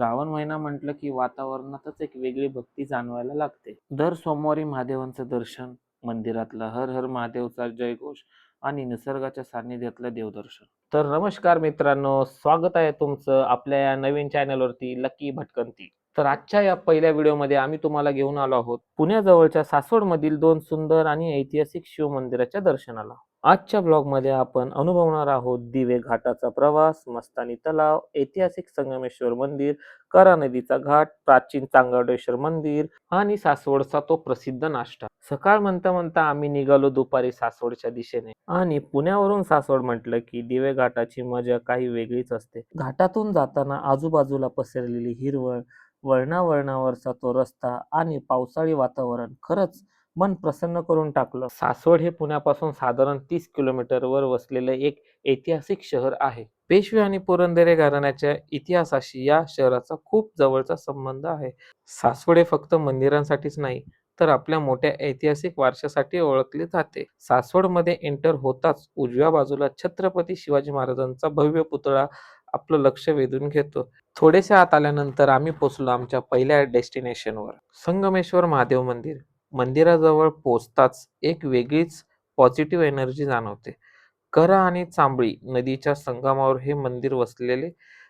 श्रावण महिना म्हटलं की वातावरणातच एक वेगळी भक्ती जाणवायला लागते. दर सोमवारी महादेवांचं दर्शन, मंदिरातला हर हर महादेवचा जयघोष आणि निसर्गाच्या सान्निध्यातलं देवदर्शन. तर नमस्कार मित्रांनो, स्वागत आहे तुमचं आपल्या या नवीन चॅनलवरती लकी भटकंती. तर आजच्या या पहिल्या व्हिडिओमध्ये आम्ही तुम्हाला घेऊन आलो आहोत पुण्याजवळच्या सासवडमधील दोन सुंदर आणि ऐतिहासिक शिव मंदिराच्या दर्शनाला. आजच्या ब्लॉगमध्ये आपण अनुभवणार आहोत दिवे घाटाचा प्रवास, मस्तानी तलाव, ऐतिहासिक संगमेश्वर मंदिर, करा नदीचा घाट, प्राचीन चांगदेश्वर मंदिर आणि सासवडचा तो प्रसिद्ध नाश्ता. सकाळ म्हणता म्हणता आम्ही निघालो दुपारी सासवडच्या दिशेने आणि पुण्यावरून सासवड म्हटलं की दिवे घाटाची मजा काही वेगळीच असते. घाटातून जाताना आजूबाजूला पसरलेली हिरवळ, वळणावळणावरचा तो रस्ता आणि पावसाळी वातावरण खरंच मन प्रसन्न करून टाकलं. सासवड हे पुण्यापासून साधारण 30 किलोमीटरवर वसलेलं एक ऐतिहासिक शहर आहे. पेशवे आणि पुरंदरे घराण्याच्या इतिहासाशी या शहराचा खूप जवळचा संबंध आहे. सासवड हे फक्त मंदिरांसाठीच नाही तर आपल्या मोठ्या ऐतिहासिक वारशासाठी ओळखले जाते. सासवडमध्ये एंटर होताच उजव्या बाजूला छत्रपती शिवाजी महाराजांचा भव्य पुतळा आपलं लक्ष वेधून घेतो. थोडेसे आत आल्यानंतर आम्ही पोहोचलो आमच्या पहिल्या डेस्टिनेशनवर, संगमेश्वर महादेव मंदिर. मंदिराजवळ पोहोचताच एक वेगळीच पॉझिटिव्ह एनर्जी जाणवते. करा आणि चांबळी नदीच्या संगमावर हे मंदिर वसलेले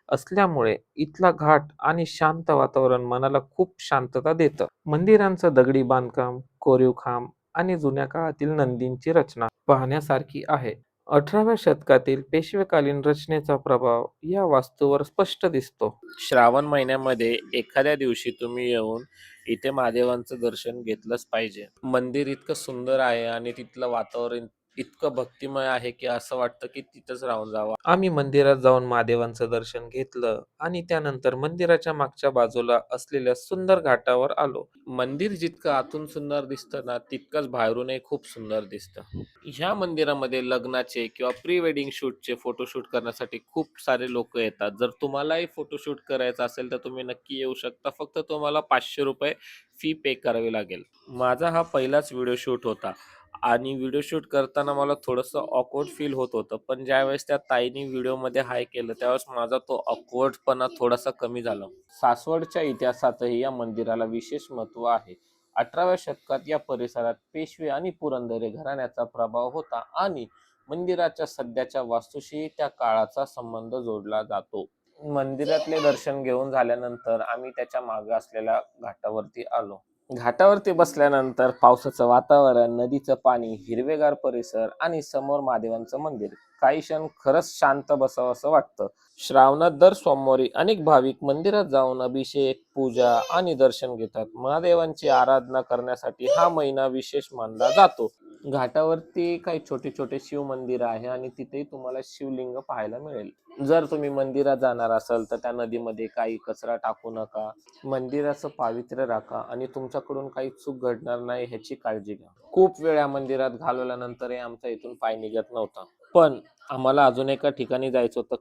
असल्यामुळे इथला घाट आणि शांत वातावरण मनाला खूप शांतता देतं. मंदिरांचं दगडी बांधकाम, कोरीव खांब आणि जुन्या काळातील नंदींची रचना पाहण्यासारखी आहे. 18व्या शतकातील पेशवेकालीन रचनेचा प्रभाव या वास्तूवर स्पष्ट दिसतो. श्रावण महिन्यामध्ये एखाद्या दिवशी तुम्ही येऊन इथे महादेवांचं दर्शन घेतलंच पाहिजे. मंदिर इतकं सुंदर आहे आणि तिथलं वातावरण इतकं भक्तिमय आहे की असं वाटतं की तिथंच राहून जावं. आम्ही मंदिरात जाऊन महादेवांचं दर्शन घेतलं आणि त्यानंतर मंदिराच्या मागच्या बाजूला असलेल्या सुंदर घाटावर आलो. मंदिर जितकं आतून सुंदर दिसतं ना, तितकंच बाहेरूनही खूप सुंदर दिसतं. ह्या मंदिरामध्ये लग्नाचे किंवा प्री वेडिंग शूटचे फोटोशूट करण्यासाठी खूप सारे लोक येतात. जर तुम्हालाही फोटोशूट करायचं असेल तर तुम्ही नक्की येऊ शकता. फक्त तुम्हाला 500 रुपये फी पे करावी लागेल. माझा हा पहिलाच व्हिडिओ शूट होता आणि व्हिडिओ शूट करताना मला थोडंसं ऑकवर्ड फील होत होतं, पण ज्यावेळेस त्या ताईनी व्हिडिओमध्ये हाय केलं त्यावेळेस माझा तो ऑकवर्डपणा थोडासा कमी झाला. सासवडच्या इतिहासातही या मंदिराला विशेष महत्त्व आहे. 18व्या शतकात या परिसरात पेशवे आणि पुरंदरे घराण्याचा प्रभाव होता आणि मंदिराच्या सध्याच्या वास्तूशी त्या काळाचा संबंध जोडला जातो. मंदिरातले दर्शन घेऊन झाल्यानंतर आम्ही त्याच्या मागे असलेल्या घाटावरती आलो. घाटावरती बसल्यानंतर पावसाचं वातावरण, नदीचं पाणी, हिरवेगार परिसर आणि समोर महादेवांचं मंदिर, काही क्षण खरंच शांत बसावं असं वाटतं. श्रावणात दर सोमवारी अनेक भाविक मंदिरात जाऊन अभिषेक, पूजा आणि दर्शन घेतात. महादेवांची आराधना करण्यासाठी हा महिना विशेष मानला जातो. घाटावरती काही छोटे छोटे शिव मंदिर आहे आणि तिथेही तुम्हाला शिवलिंग पाहायला मिळेल. जर तुम्ही मंदिरात जाणार असाल तर त्या नदीमध्ये काही कचरा टाकू नका, मंदिराचं पावित्र्य राखा आणि तुमच्याकडून काही चूक घडणार नाही ह्याची काळजी घ्या. खूप वेळ या मंदिरात घालवल्यानंतरही आमचा इथून पाय निघत नव्हता, पण आम्हाला अजून एका ठिकाणी जायचं होतं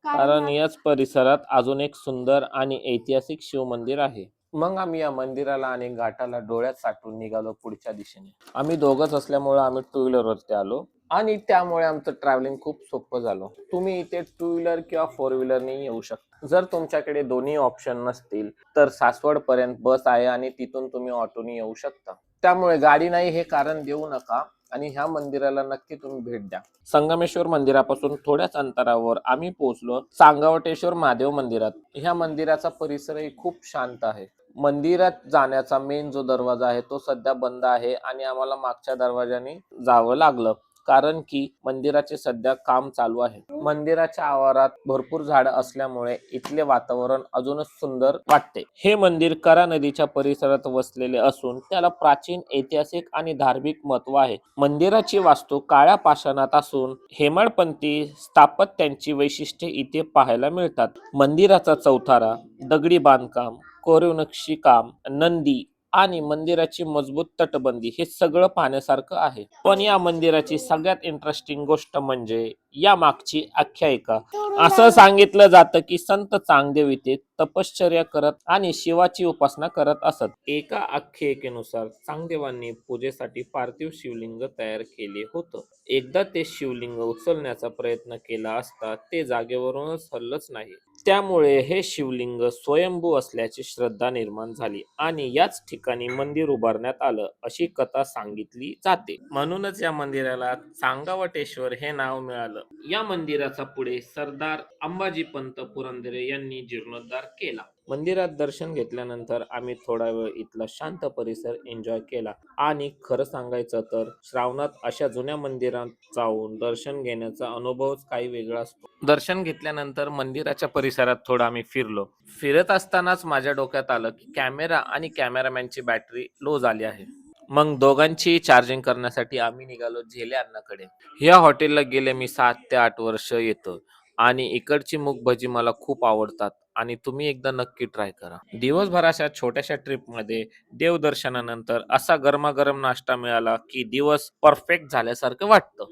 कारण याच परिसरात अजून एक सुंदर आणि ऐतिहासिक शिव मंदिर आहे. मग आम्ही या मंदिराला आणि घाटाला डोळ्यात साठवून निघालो पुढच्या दिशेने. आम्ही दोघंच असल्यामुळे आम्ही टू व्हीलरवरती आलो आणि त्यामुळे आमचं ट्रॅव्हलिंग खूप सोपं झालं. तुम्ही इथे टू व्हीलर किंवा फोर व्हीलरने येऊ शकता. जर तुमच्याकडे दोन्ही ऑप्शन नसतील तर सासवड पर्यंत बस आहे आणि तिथून तुम्ही ऑटोने येऊ शकता. त्यामुळे गाडी नाही हे कारण देऊ नका आणि ह्या मंदिराला नक्की तुम्ही भेट द्या. संगमेश्वर मंदिरापासून थोड्याच अंतरावर आम्ही पोहोचलो चांगवटेश्वर महादेव मंदिरात. ह्या मंदिराचा परिसरही खूप शांत आहे. मंदिरात जाण्याचा मेन जो दरवाजा आहे तो सध्या बंद आहे आणि आम्हाला मागच्या दरवाजाने जावं लागलं कारण की मंदिराचे सध्या काम चालू आहे. मंदिराच्या आवारात भरपूर झाडं असल्यामुळे इथले वातावरण अजूनच सुंदर वाटते. हे मंदिर करा नदीच्या परिसरात वसलेले असून त्याला प्राचीन, ऐतिहासिक आणि धार्मिक महत्व आहे. मंदिराची वास्तू काळ्या पाषाणात असून हेमाडपंथी स्थापत्यांची वैशिष्ट्ये इथे पाहायला मिळतात. मंदिराचा चौथारा, दगडी बांधकाम, कोरीव नक्षीकाम, नंदी आणि मंदिराची मजबूत तटबंदी हे सगळं पाहण्यासारखं आहे. पण या मंदिराची सगळ्यात इंटरेस्टिंग गोष्ट म्हणजे या मागची आख्यायिका. असं सांगितलं जातं की संत चांगदेव इथे तपश्चर्या करत आणि शिवाची उपासना करत असत. एका आख्यायिकेनुसार चांगदेवांनी पूजेसाठी पार्थिव शिवलिंग तयार केले होतं. एकदा ते शिवलिंग उचलण्याचा प्रयत्न केला असता ते जागेवरूनच हललंच नाही. त्यामुळे हे शिवलिंग स्वयंभू असल्याची श्रद्धा निर्माण झाली आणि याच ठिकाणी मंदिर उभारण्यात आलं अशी कथा सांगितली जाते. म्हणूनच या मंदिराला चांगावटेश्वर हे नाव मिळालं. या मंदिराचा पुढे सरदार अंबाजी पंत पुरंदरे यांनी जीर्णोद्धार केला. मंदिरात दर्शन घेतल्यानंतर आम्ही थोडा वेळ इथला शांत परिसर एन्जॉय केला आणि खरं सांगायचं तर श्रावणात अशा जुन्या मंदिरात जाऊन दर्शन घेण्याचा अनुभवच काही वेगळा असतो. दर्शन घेतल्यानंतर मंदिराच्या परिसरात थोडं आम्ही फिरलो. फिरत असतानाच माझ्या डोक्यात आलं की कॅमेरा आणि कॅमेरामॅनची बॅटरी लो झाली आहे. मग दोघांची चार्जिंग करण्यासाठी आम्ही निघालो झेले अण्णाकडे. या हॉटेलला गेले मी 7 ते 8 वर्ष येतो आणि इकडची मूग भजी मला खूप आवडतात आणि तुम्ही एकदा नक्की ट्राय करा. दिवसभराच्या छोट्याशा ट्रिपमध्ये देवदर्शनानंतर असा गरमागरम नाश्ता मिळाला की दिवस परफेक्ट झाल्यासारखं वाटतं.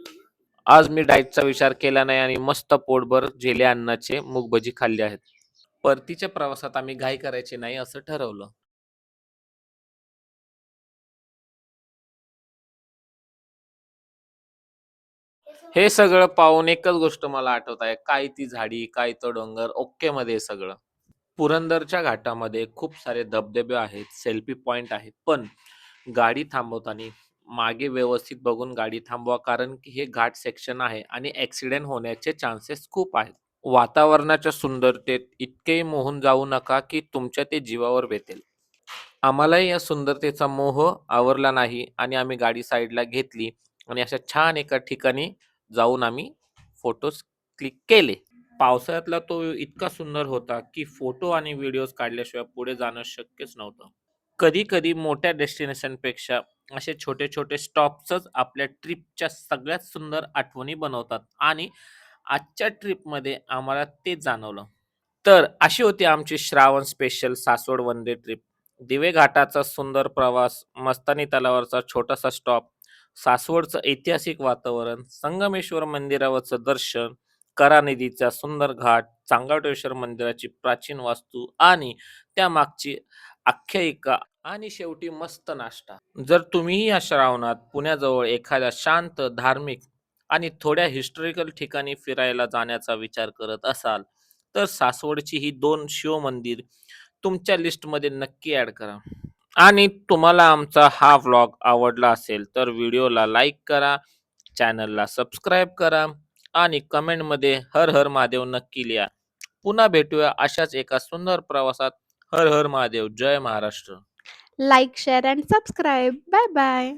आज मी डाएटचा विचार केला नाही आणि मस्त पोटभर झेले अन्नाचे मूग भजी खाल्ले आहेत. परतीच्या प्रवासात आम्ही घाई करायची नाही असं ठरवलं. हे सगळं पाहून एकच गोष्ट मला आठवत आहे, काय ती झाडी, काय तो डोंगर, ओके मध्ये हे सगळं. पुरंदरच्या घाटामध्ये खूप सारे धबधबे आहेत, सेल्फी पॉइंट आहेत, पण गाडी थांबवताना मागे व्यवस्थित बघून गाडी थांबवा, कारण की हे घाट सेक्शन आहे आणि ऍक्सिडेंट होण्याचे चान्सेस खूप आहेत. वातावरणाच्या सुंदरतेत इतके मोहून जाऊ नका की तुमच्या ते जीवावर बेतेल. आम्हालाही या सुंदरतेचा मोह आवरला नाही आणि आम्ही गाडी साईडला घेतली आणि अशा छान एका ठिकाणी जाऊन आम्ही फोटोज क्लिक केले. पावसाळ्यातला तो इतका सुंदर होता की फोटो आणि व्हिडिओज काढल्याशिवाय पुढे जाणं शक्यच नव्हतं. कधी कधी मोठ्या डेस्टिनेशन पेक्षा असे छोटे छोटे स्टॉप्सच आपल्या ट्रिपच्या सगळ्यात सुंदर आठवणी बनवतात आणि आजच्या ट्रिपमध्ये आम्हाला तेच जाणवलं. तर अशी होती आमची Shravan special Saswad one day trip. दिवे घाटाचा सुंदर प्रवास, मस्तानी तलावावरचा छोटासा स्टॉप, सासवडचं ऐतिहासिक वातावरण, संगमेश्वर मंदिरावरचं दर्शन, करा नदीचा सुंदर घाट, चांगावटेश्वर मंदिराची प्राचीन वास्तू आणि त्या मागची आख्यायिका आणि शेवटी मस्त नाश्ता. जर तुम्हीही या श्रावणात पुण्याजवळ एखाद्या शांत, धार्मिक आणि थोड्या हिस्टॉरिकल ठिकाणी फिरायला जाण्याचा विचार करत असाल, तर सासवडची ही 2 शिवमंदिर तुमच्या लिस्टमध्ये नक्की ॲड करा. आणि तुम्हाला आमचा हा व्लॉग आवडला असेल, तर व्हिडिओला लाईक करा, चॅनलला सबस्क्राईब करा आणि कमेंटमध्ये हर हर महादेव नक्की लिहा. पुन्हा भेटूया अशाच एका सुंदर प्रवासात. हर हर महादेव. जय Maharashtra. Like, share, and subscribe. Bye bye.